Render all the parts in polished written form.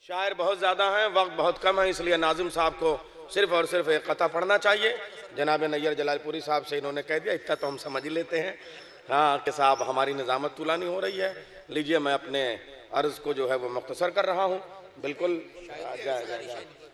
शायर बहुत ज़्यादा हैं, वक्त बहुत कम है, इसलिए नाजिम साहब को सिर्फ और सिर्फ एक कता पढ़ना चाहिए। जनाब नैयर जलालपुरी साहब से इन्होंने कह दिया, इतना तो हम समझ ही लेते हैं। हाँ कि साहब हमारी निज़ामत तुलानी हो रही है। लीजिए मैं अपने अर्ज़ को जो है वो मुख्तसर कर रहा हूँ। बिल्कुल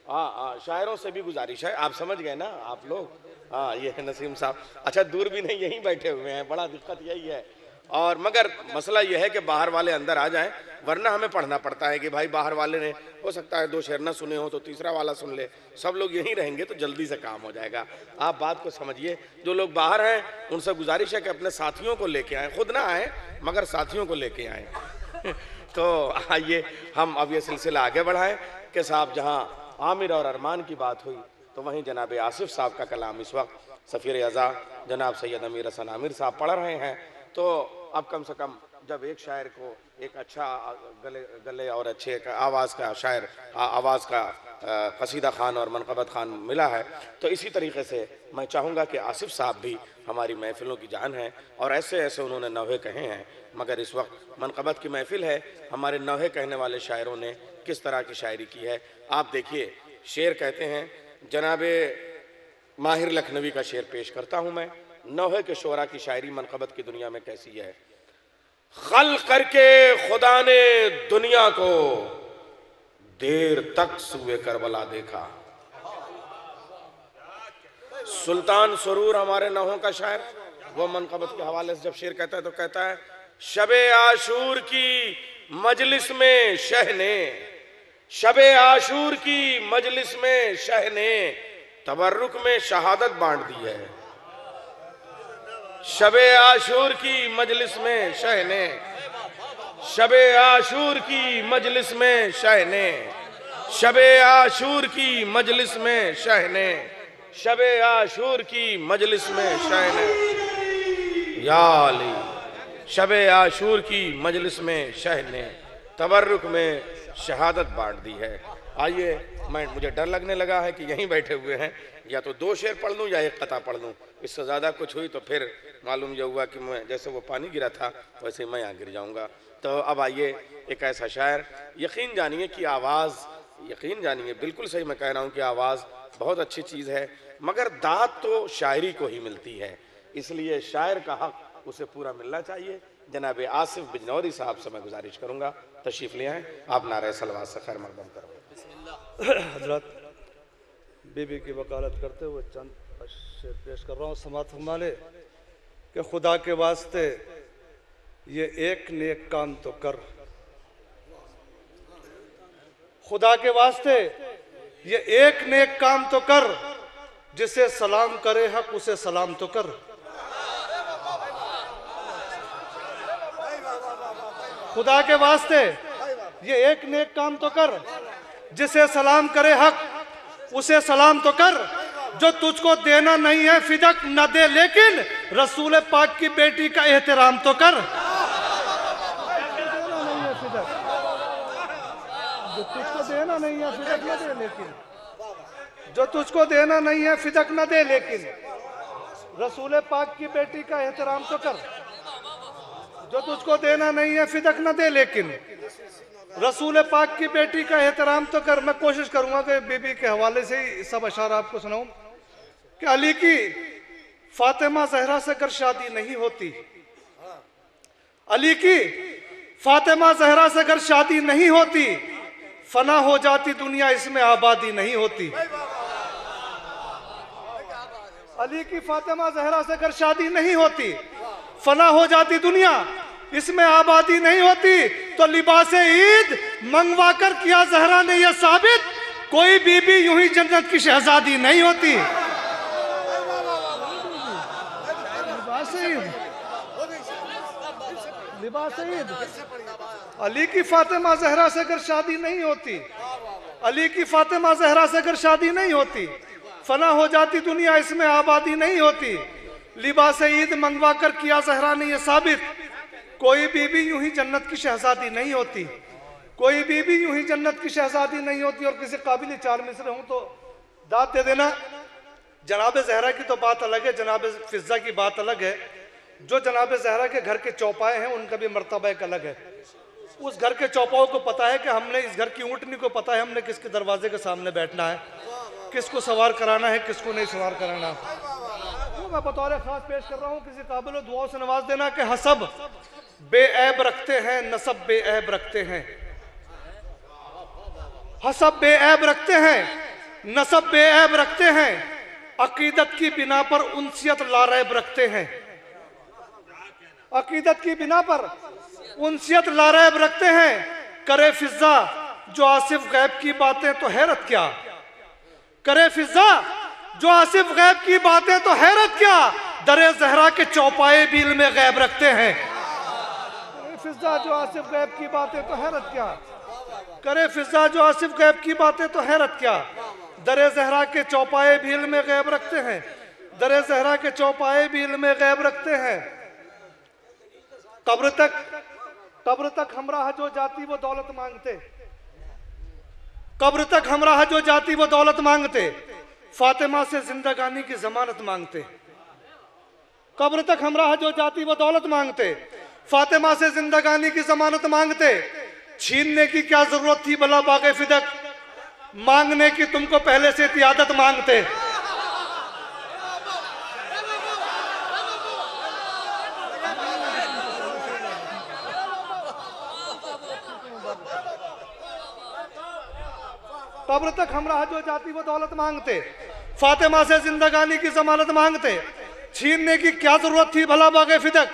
हाँ, शायरों से भी गुजारिश है, आप समझ गए ना आप लोग। हाँ ये है नसीम साहब, अच्छा दूर भी नहीं, यहीं बैठे हुए हैं, बड़ा दिक्कत यही है। और मगर मसला यह है कि बाहर वाले अंदर आ जाएं, वरना हमें पढ़ना पड़ता है कि भाई बाहर वाले ने हो सकता है 2 शेर ना सुने हो तो तीसरा वाला सुन ले। सब लोग यहीं रहेंगे तो जल्दी से काम हो जाएगा। आप बात को समझिए। जो लोग बाहर हैं उनसे गुजारिश है कि अपने साथियों को लेके आए, खुद ना आए मगर साथियों को लेके आए। तो आइए हम अब ये सिलसिला आगे बढ़ाएं कि साहब जहाँ आमिर और अरमान की बात हुई तो वहीं जनाब आसिफ साहब का कलाम इस वक्त सफ़ीर अज़ा जनाब सैयद अमीर हसन आमिर साहब पढ़ रहे हैं। तो अब कम से कम जब एक शायर को एक अच्छा गले और अच्छे आवाज़ का शायर आवाज़ का कसीदा खान और मनक़बत खान मिला है, तो इसी तरीके से मैं चाहूँगा कि आसिफ साहब भी हमारी महफ़िलों की जान हैं और ऐसे ऐसे उन्होंने नौहे कहे हैं। मगर इस वक्त मनक़बत की महफ़िल है, हमारे नौहे कहने वाले शायरों ने किस तरह की शायरी की है आप देखिए। शेर कहते हैं, जनाबे माहिर लखनवी का शेर पेश करता हूँ मैं। नौहे के शोरा की शायरी मनक़बत की दुनिया में कैसी है। खल करके खुदा ने दुनिया को देर तक सूए करबला देखा। सुल्तान सुरूर हमारे नौहों का शायर, वो मनक़बत के हवाले से जब शेर कहता है तो कहता है, शबे आशूर की मजलिस में शह ने, शबे आशूर की मजलिस में शह ने तबर्रुक में शहादत बांट दी है। शबे आशूर की मजलिस में शह ने, शबे आशूर की मजलिस में शह ने, शबे आशूर की मजलिस में शह ने, शबे आशूर की मजलिस में शह ने, या अली शबे आशूर की मजलिस में शह ने तबर्रुक में शहादत बांट दी है। आइए मुझे डर लगने लगा है कि यहीं बैठे हुए हैं, या तो 2 शेर पढ़ लूँ या एक कता पढ़ लूँ। इससे ज़्यादा कुछ हुई तो फिर मालूम यह हुआ कि मैं जैसे वो पानी गिरा था वैसे मैं यहाँ गिर जाऊँगा। तो अब आइए एक ऐसा शायर, यकीन जानिए कि आवाज़, यकीन जानिए बिल्कुल सही मैं कह रहा हूँ कि आवाज़ बहुत अच्छी चीज़ है, मगर दाद तो शायरी को ही मिलती है, इसलिए शायर का हक उसे पूरा मिलना चाहिए। जनाब आसिफ बिजनौरी साहब से मैं गुजारिश करूँगा तशरीफ़ ले आएँ, आप नारे सलवात से खैर मकदम करो। हजरत बीबी की वकालत करते हुए चंद शेर पेश कर रहा हूँ। समात फरमा ले कि खुदा के वास्ते ये एक नेक काम तो कर, खुदा के वास्ते ये एक नेक काम तो कर, जिसे सलाम करे हक उसे सलाम तो कर। खुदा के वास्ते ये एक नेक काम तो कर, जिसे सलाम करे हक उसे सलाम तो कर। जो तुझको देना नहीं है फिदक न दे, लेकिन रसूल पाक की बेटी का एहतराम तो कर। जो तुझको देना नहीं है फिदक न दे, लेकिन जो तुझको देना नहीं है फिदक न दे, लेकिन रसूल पाक की बेटी का एहतराम तो कर। जो तुझको देना नहीं है फिदक न दे, लेकिन रसूल पाक की बेटी का एहतराम तो कर। मैं कोशिश करूंगा कि बीबी के हवाले से ही सब अशार आपको सुनाऊं कि अली की फातिमा जहरा से अगर शादी नहीं होती, अली की फातिमा जहरा से अगर शादी नहीं होती, फना हो जाती दुनिया, इसमें आबादी नहीं होती। अली की फातिमा जहरा से अगर शादी नहीं होती, फना हो जाती दुनिया, इसमें आबादी नहीं होती। तो लिबास ईद मंगवा कर किया जहरा ने यह साबित, कोई बीबी यूं ही जन्नत की शहजादी नहीं होती। लिबास ईद, अली की फातिमा जहरा से अगर शादी नहीं होती, अली की फातिमा जहरा से अगर शादी नहीं होती, फना हो जाती दुनिया, इसमें आबादी नहीं होती। लिबास ईद मंगवा कर किया जहरा ने यह साबित, कोई बीबी यूं ही जन्नत की शहजादी नहीं होती। कोई बीबी यूं ही जन्नत की शहजादी नहीं होती। और किसी काबिल 4 मिसरे हूं तो दाद दे देना। जनाब जहरा की तो बात अलग है, जनाब फिजा की बात अलग है। जो जनाब जहरा के घर के चौपाए हैं उनका भी मर्तबा एक अलग है। उस घर के चौपाओं को पता है कि हमने, इस घर की ऊँटनी को पता है हमने किसके दरवाजे के सामने बैठना है, किसको सवार कराना है, किसको नहीं सवार कराना। वो मैं बतौर खास पेश कर रहा हूँ, किसी काबिल दुआ से नवाज देना कि हसब बेऐब रखते हैं, नसब बेऐब रखते हैं। हसब बेऐब रखते हैं, नसब बेऐब रखते हैं, अकीदत की बिना पर उनसियत लारैब रखते हैं। अकीदत की बिना पर उनसियत लारैब रखते हैं। करे फिजा जो आसिफ गैब की बातें तो हैरत क्या, करे फिजा जो आसिफ गैब की बातें तो हैरत क्या, दरे जहरा के चौपाए भी इल्म गैब रखते हैं। करे फिजा जो आसिफ गैब की बातें तो हैरत क्या, करे फिजा जो आसिफ गैब की बातें तो हैरत क्या, दरे जहरा के चौपाए भी इल्म गैब रखते हैं। दरे जहरा के चौपाए भी इल्म गैब रखते हैं। कब्र तक हमराह जो जाती वो दौलत मांगते, कब्र तक हमराह जो जाती वो दौलत मांगते, फातिमा से जिंदगानी की जमानत मांगते। कब्र तक हमराह जो जाती वो दौलत मांगते, फातिमा से जिंदगानी की जमानत मांगते। छीनने की क्या जरूरत थी भला बागे फिदक, मांगने की तुमको पहले से थी आदत मांगते। कब्र तक हमराह जो जाती वो दौलत मांगते, फातिमा से जिंदगानी की जमानत मांगते। छीनने की क्या जरूरत थी भला बागे फिदक,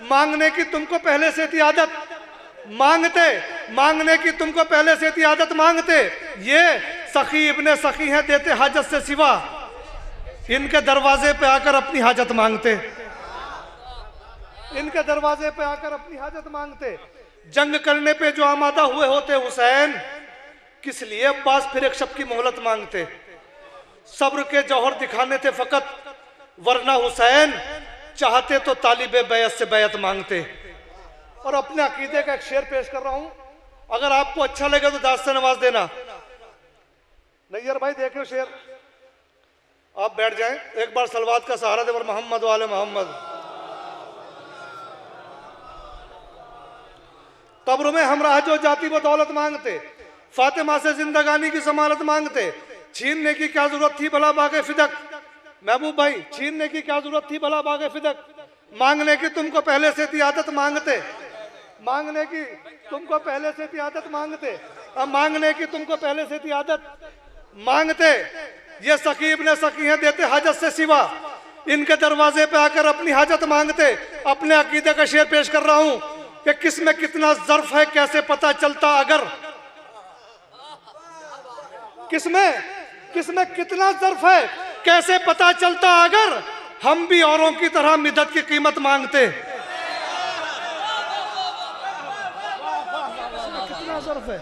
मांगने की तुमको पहले से थी आदत मांगते। मांगने की तुमको पहले से थी आदत मांगते। ये सखी इब्ने सखी हैं देते हाजत से सिवा, इनके दरवाजे पे आकर अपनी हाजत मांगते। इनके दरवाजे पे आकर अपनी हाजत मांगते। जंग करने पे जो आमादा हुए होते हुसैन, किस लिए अब्बास फिर एक शब की मोहलत मांगते। सब्र के जौहर दिखाने थे फकत, वरना हुसैन चाहते तो तालिबे बैत से बैत मांगते। और अपने अकीदे का एक शेर पेश कर रहा हूं, अगर आपको अच्छा लगे तो दाद से नवाज देना। नैयर भाई देखो शेर, आप बैठ जाएं, एक बार सलवात का सहारा दे, मोहम्मद वाले मोहम्मद। कब्र में हमराह जो जाती वो दौलत मांगते, फातिमा से जिंदगानी की जमानत मांगते। छीनने की क्या जरूरत थी भला बागे फिदक, महबूब भाई छीनने की क्या जरूरत थी भला बागे फिदक, मांगने की तुमको पहले से थी आदत मांगते। मांगने की तुमको पहले से थी आदत मांगते। अब मांगने की तुमको पहले से थी आदत मांगते। ये सकीब ने सकी हैं देते हाजत से सिवा, इनके दरवाजे पे आकर अपनी हाजत मांगते। अपने अकीदे का शेर पेश कर रहा हूं कि किस में कितना ज़र्फ है कैसे पता चलता अगर, किसमें कितना ज़र्फ है कैसे पता चलता अगर, हम भी औरों की तरह मिदत की कीमत मांगते। कितना ज़र्फ है,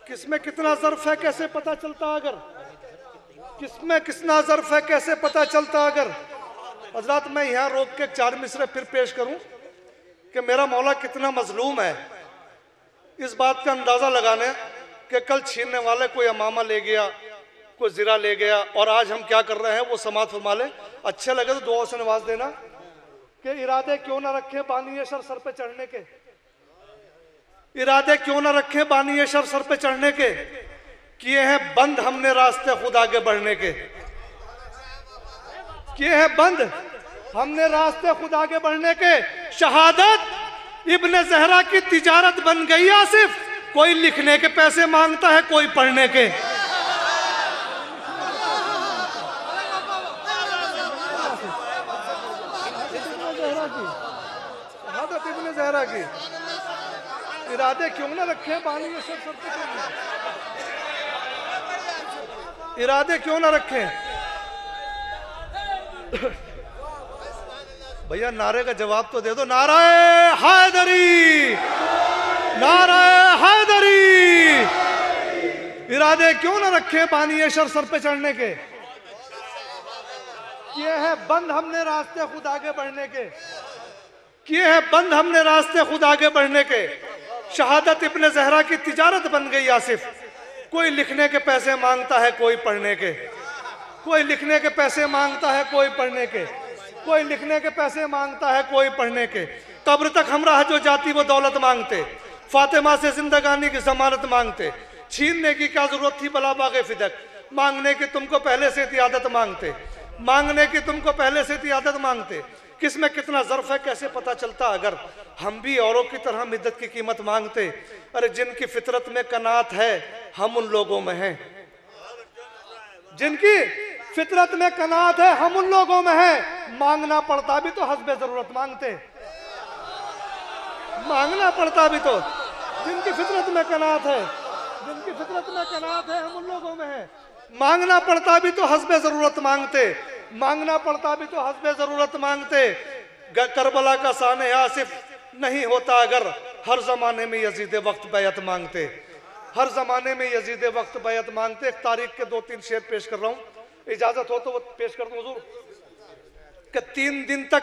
किसमें कितना ज़र्फ है कैसे पता चलता अगर, किसमें कितना ज़र्फ है कैसे पता चलता अगर। हजरात मैं यहाँ रोक के 4 मिसरे फिर पेश करूं कि मेरा मौला कितना मजलूम है। इस बात का अंदाजा लगाने कि कल छीनने वाले कोई अमामा ले गया, कोई ज़िरा ले गया, और आज हम क्या कर रहे हैं वो समात फरमा ले। अच्छे लगे तो दुआ से नवाज देना कि इरादे क्यों ना रखे बानी शर सर पे चढ़ने के, इरादे क्यों ना रखे बानी शर सर पे चढ़ने के, किए हैं बंद हमने रास्ते खुद आगे बढ़ने के, किए हैं बंद हमने रास्ते खुद आगे बढ़ने के। शहादत इब्ने ज़हरा की तिजारत बन गई आसिफ, कोई लिखने के पैसे मांगता है कोई पढ़ने के। शहादत इब्ने ज़हरा की, इरादे क्यों ना रखे बानी शर सर पे चढ़ने, इरादे क्यों ना रखें। भैया नारे का जवाब तो दे दो, नाराए हैदरी, नाराए हैदरी। इरादे क्यों ना रखे बानी शर सर पे चढ़ने के, किए हैं बंद हमने रास्ते खुद आगे बढ़ने के, किए हैं बंद हमने रास्ते खुद आगे बढ़ने के। शहादत इब्ने ज़हरा की तिजारत बन गई आसिफ, कोई लिखने के पैसे मांगता है कोई पढ़ने के, कोई लिखने के पैसे मांगता है कोई पढ़ने के, कोई लिखने के पैसे मांगता है कोई पढ़ने के। कब्र तक हमरा जो जाती वो दौलत मांगते, फातिमा से जिंदगानी की जमानत मांगते, छीनने की क्या जरूरत थी भला बागे फिदक, मांगने की तुमको पहले से थी आदत मांगते, मांगने की तुमको पहले से थी आदत मांगते। किस में कितना ज़र्फ है कैसे पता चलता अगर हम भी औरों की तरह मिद्दत की कीमत मांगते। अरे जिनकी फितरत में कनात है हम उन लोगों में हैं, जिनकी फितरत में कनात है हम उन लोगों में हैं। मांगना पड़ता भी तो हस्बे जरूरत मांगते, मांगना पड़ता भी तो, जिनकी फितरत में कनात है, जिनकी फितरत में कनात है हम उन लोगों में हैं। मांगना पड़ता भी तो हस्बे जरूरत मांगते, मांगना पड़ता भी तो हस्बे जरूरत मांगते। करबला का साने आसिफ नहीं होता अगर हर जमाने में यजीद वक्त बैत मांगते, हर जमाने में यजीद वक्त बैत मांगते। एक तारीख के 2-3 शेर पेश कर रहा हूं, इजाजत हो तो वो पेश कर दूं हुजूर। कि 3 दिन तक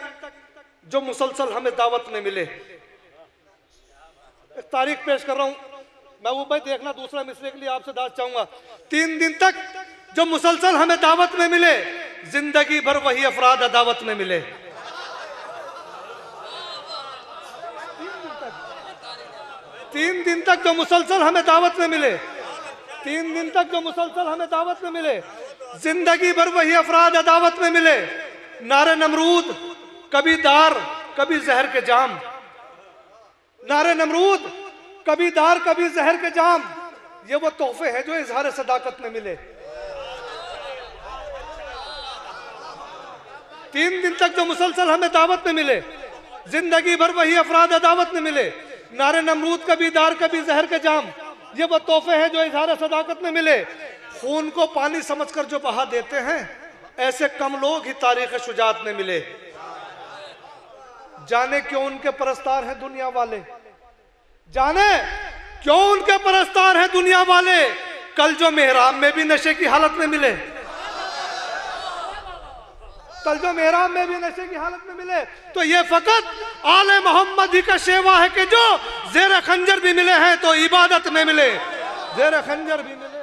जो मुसलसल हमें दावत में मिले, एक तारीख पेश कर रहा हूं, मैं वो भाई देखना दूसरा मिसरे के लिए आपसे दाद चाहूंगा। 3 दिन तक जो मुसलसल हमें दावत में मिले, जिंदगी भर वही अफराद दावत में मिले। 3 दिन तक जो मुसलसल हमें दावत में मिले, 3 दिन तक जो मुसलसल हमें दावत में मिले, जिंदगी भर वही अफराद दावत में मिले। नारे नमरूद कभी दार कभी जहर के जाम, नारे नमरूद कभी दार कभी जहर के जाम, ये वो तोहफे हैं जो इजहार सदाकत में मिले। 3 दिन तक जो मुसलसल हमें दावत में मिले, जिंदगी भर वही अफराद दावत में मिले। नारे नमरूद कभी दार कभी जहर के जाम, ये वो तोहफे हैं जो इजहार सदाकत में मिले। खून को पानी समझकर जो बहा देते हैं, ऐसे कम लोग ही तारीख शुजात में मिले। जाने क्यों उनके परस्तार हैं दुनिया वाले, जाने क्यों उनके परस्तार हैं दुनिया वाले, कल जो मेहराब में भी नशे की हालत में मिले, कल जो मेहराब में भी नशे की हालत में मिले। तो ये फकत आले मोहम्मद ही का शेवा है कि जो जेर खंजर भी मिले हैं तो इबादत में मिले, जेर खंजर भी मिले।